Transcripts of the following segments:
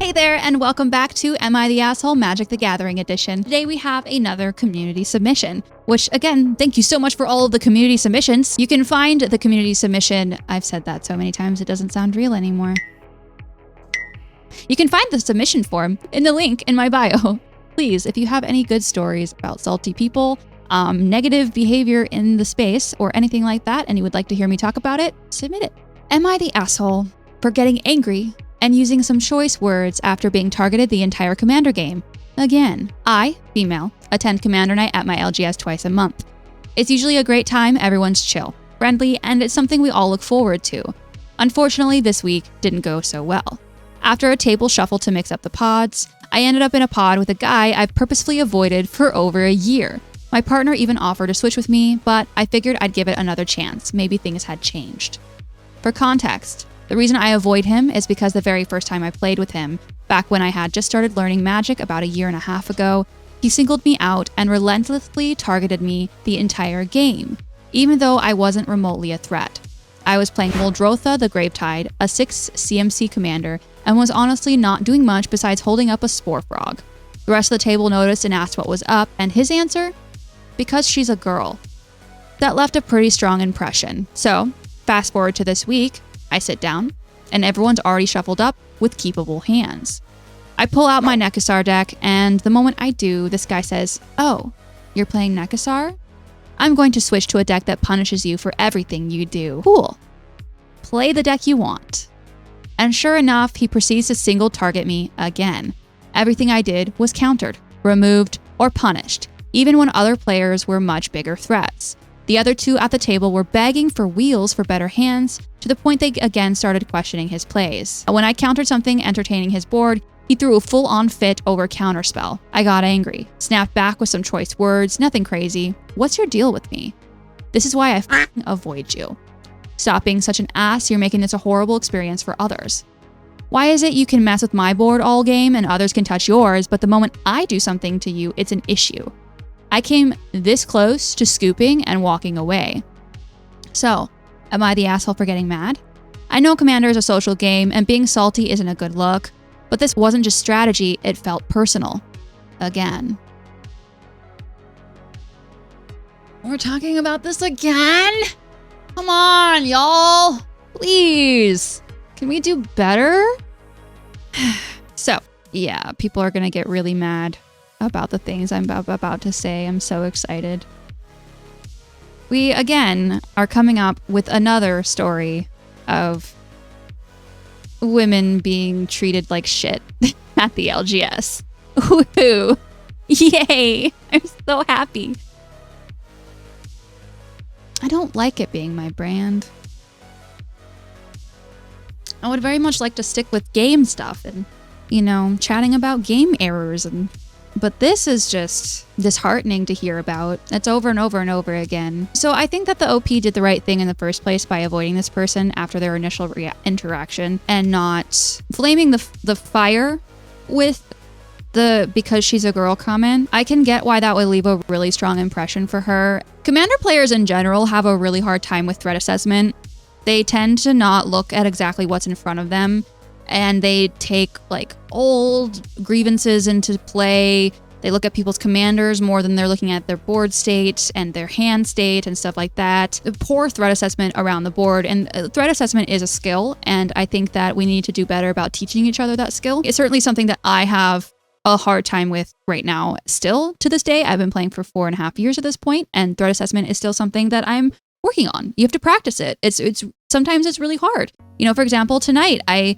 Hey there, and welcome back to Am I the Asshole? Magic the Gathering edition. Today we have another community submission, which again, thank you so much for all of the community submissions. You can find the community submission, I've said that so many times it doesn't sound real anymore. You can find the submission form in the link in my bio. Please, if you have any good stories about salty people, negative behavior in the space, or anything like that, and you would like to hear me talk about it, submit it. Am I the asshole for getting angry and using some choice words after being targeted the entire Commander game? Again, I, female, attend Commander Night at my LGS twice a month. It's usually a great time, everyone's chill, friendly, and it's something we all look forward to. Unfortunately, this week didn't go so well. After a table shuffle to mix up the pods, I ended up in a pod with a guy I've purposefully avoided for over a year. My partner even offered to switch with me, but I figured I'd give it another chance. Maybe things had changed. For context, the reason I avoid him is because the very first time I played with him, back when I had just started learning Magic about a year and a half ago, he singled me out and relentlessly targeted me the entire game, even though I wasn't remotely a threat. I was playing Muldrotha the Gravetide, a 6 CMC commander, and was honestly not doing much besides holding up a Spore Frog. The rest of the table noticed and asked what was up, and his answer? Because she's a girl. That left a pretty strong impression. So, fast forward to this week, I sit down, and everyone's already shuffled up with keepable hands. I pull out my Nekasar deck, and the moment I do, this guy says, "Oh, you're playing Nekasar? I'm going to switch to a deck that punishes you for everything you do." Cool. Play the deck you want. And sure enough, he proceeds to single target me again. Everything I did was countered, removed, or punished, even when other players were much bigger threats. The other two at the table were begging for wheels for better hands, to the point they again started questioning his plays. When I countered something entertaining his board, he threw a full-on fit over counterspell. I got angry, snapped back with some choice words, nothing crazy. What's your deal with me? This is why I f***ing avoid you. Stop being such an ass, you're making this a horrible experience for others. Why is it you can mess with my board all game and others can touch yours, but the moment I do something to you, it's an issue? I came this close to scooping and walking away. So, am I the asshole for getting mad? I know Commander is a social game and being salty isn't a good look, but this wasn't just strategy, it felt personal. Again. We're talking about this again? Come on, y'all. Please. Can we do better? So, yeah, people are gonna get really mad about the things I'm about to say. I'm so excited. We, again, are coming up with another story of women being treated like shit at the LGS. Woohoo! Yay! I'm so happy. I don't like it being my brand. I would very much like to stick with game stuff and, you know, chatting about game errors but this is just disheartening to hear about. It's over and over and over again. So I think that the OP did the right thing in the first place by avoiding this person after their initial interaction and not flaming the fire with the "because she's a girl" comment. I can get why that would leave a really strong impression for her. Commander players in general have a really hard time with threat assessment. They tend to not look at exactly what's in front of them, and they take like old grievances into play. They look at people's commanders more than they're looking at their board state and their hand state and stuff like that. Poor threat assessment around the board, and threat assessment is a skill, and I think that we need to do better about teaching each other that skill. It's certainly something that I have a hard time with right now. Still to this day, I've been playing for 4.5 years at this point, and threat assessment is still something that I'm working on. You have to practice it. It's sometimes it's really hard. You know, for example, tonight I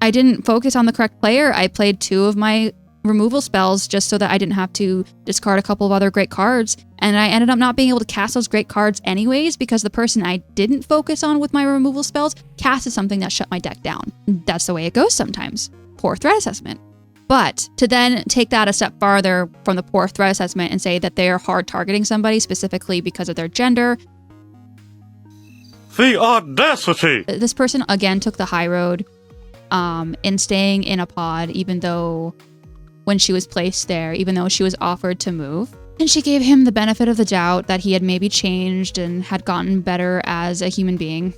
didn't focus on the correct player. I played 2 of my removal spells just so that I didn't have to discard a couple of other great cards. And I ended up not being able to cast those great cards anyways because the person I didn't focus on with my removal spells casted something that shut my deck down. That's the way it goes sometimes. Poor threat assessment. But to then take that a step farther from the poor threat assessment and say that they are hard targeting somebody specifically because of their gender. The audacity! This person again took the high road in staying in a pod even though when she was placed there, even though she was offered to move. And she gave him the benefit of the doubt that he had maybe changed and had gotten better as a human being.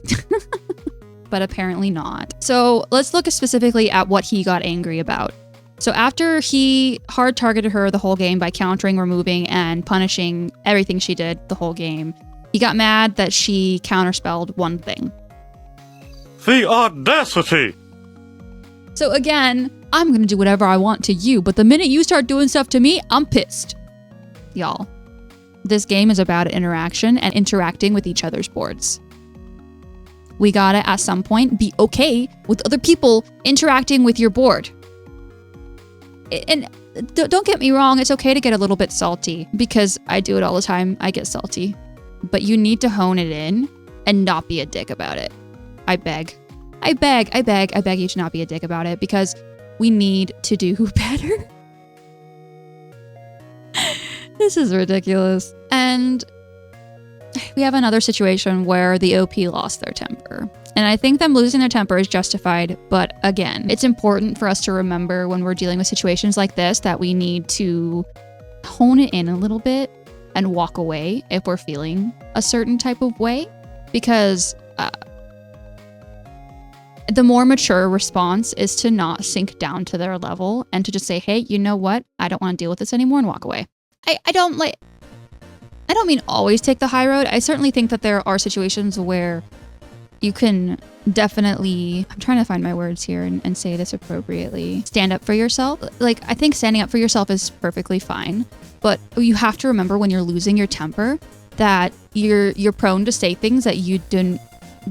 but apparently not. So let's look specifically at what he got angry about. So after he hard targeted her the whole game by countering, removing, and punishing everything she did the whole game, he got mad that she counterspelled one thing. The audacity! So again, I'm gonna do whatever I want to you, but the minute you start doing stuff to me, I'm pissed. Y'all, this game is about interaction and interacting with each other's boards. We gotta, at some point, be okay with other people interacting with your board. And don't get me wrong, it's okay to get a little bit salty, because I do it all the time. I get salty. But you need to hone it in and not be a dick about it. I beg you to not be a dick about it, because we need to do better. This is ridiculous. And we have another situation where the OP lost their temper. And I think them losing their temper is justified, but again, it's important for us to remember when we're dealing with situations like this that we need to hone it in a little bit and walk away if we're feeling a certain type of way, because the more mature response is to not sink down to their level and to just say, hey, you know what? I don't want to deal with this anymore, and walk away. I don't mean always take the high road. I certainly think that there are situations where you can definitely, I'm trying to find my words here and say this appropriately, stand up for yourself. Like, I think standing up for yourself is perfectly fine, but you have to remember when you're losing your temper that you're prone to say things that you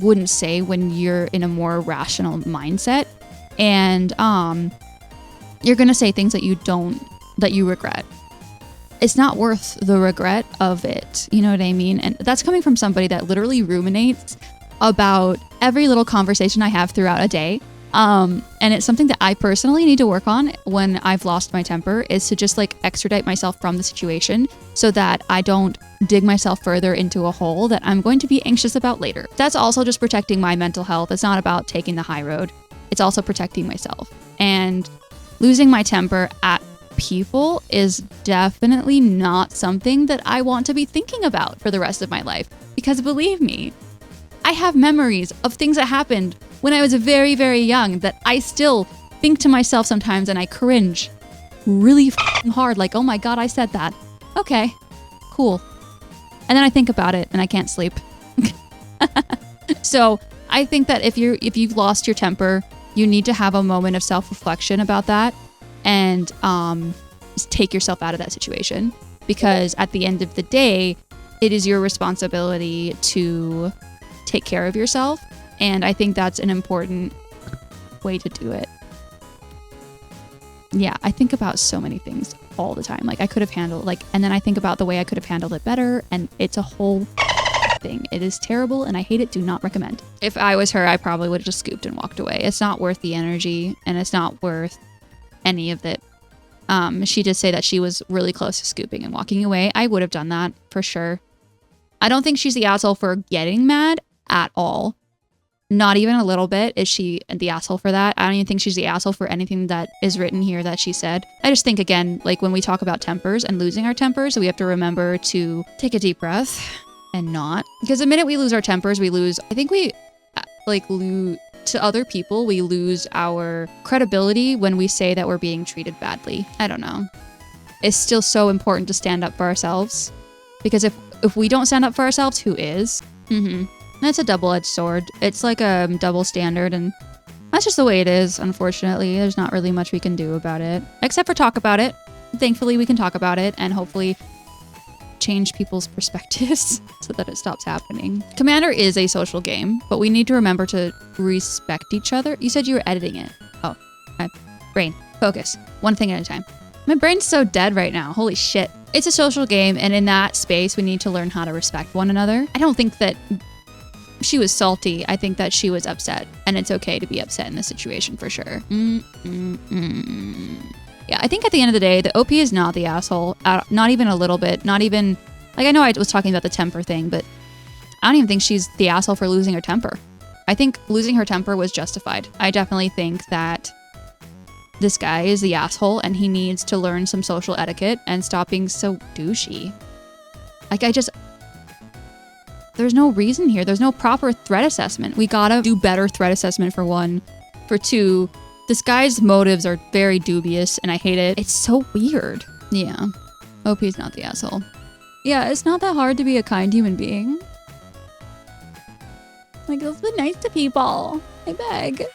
wouldn't say when you're in a more rational mindset, and you're gonna say things that you regret. It's not worth the regret of it, you know what I mean? And that's coming from somebody that literally ruminates about every little conversation I have throughout a day. And it's something that I personally need to work on when I've lost my temper, is to just like extradite myself from the situation so that I don't dig myself further into a hole that I'm going to be anxious about later. That's also just protecting my mental health. It's not about taking the high road. It's also protecting myself. And losing my temper at people is definitely not something that I want to be thinking about for the rest of my life. Because believe me, I have memories of things that happened when I was very, very young that I still think to myself sometimes, and I cringe really hard, like, oh my God, I said that. Okay, cool. And then I think about it and I can't sleep. So I think that if you've lost your temper, you need to have a moment of self-reflection about that and just take yourself out of that situation. Because at the end of the day, it is your responsibility to take care of yourself. And I think that's an important way to do it. Yeah, I think about so many things all the time. Like I could have handled and then I think about the way I could have handled it better, and it's a whole thing. It is terrible and I hate it. Do not recommend. If I was her, I probably would have just scooped and walked away. It's not worth the energy, and it's not worth any of it. She did say that she was really close to scooping and walking away. I would have done that for sure. I don't think she's the asshole for getting mad at all. Not even a little bit is she the asshole for that. I don't even think she's the asshole for anything that is written here that she said. I just think, again, like when we talk about tempers and losing our tempers, we have to remember to take a deep breath and not. Because the minute we lose our tempers, we lose, I think we lose to other people, we lose our credibility when we say that we're being treated badly. I don't know. It's still so important to stand up for ourselves. Because if we don't stand up for ourselves, who is? That's a double-edged sword. It's like a double standard, and that's just the way it is, unfortunately. There's not really much we can do about it, except for talk about it. Thankfully, we can talk about it and hopefully change people's perspectives so that it stops happening. Commander is a social game, but we need to remember to respect each other. You said you were editing it. Oh, my brain. Focus. One thing at a time. My brain's so dead right now. Holy shit. It's a social game, and in that space, we need to learn how to respect one another. I don't think that she was salty. I think that she was upset, and it's okay to be upset in this situation for sure. Yeah, I think at the end of the day, the OP is not the asshole. Not even a little bit. Not even, I know I was talking about the temper thing, but I don't even think she's the asshole for losing her temper. I think losing her temper was justified. I definitely think that this guy is the asshole, and he needs to learn some social etiquette and stop being so douchey. There's no reason here. There's no proper threat assessment. We gotta do better threat assessment for one. For two, this guy's motives are very dubious and I hate it. It's so weird. Yeah. OP's not the asshole. Yeah, it's not that hard to be a kind human being. Like, let's be nice to people. I beg.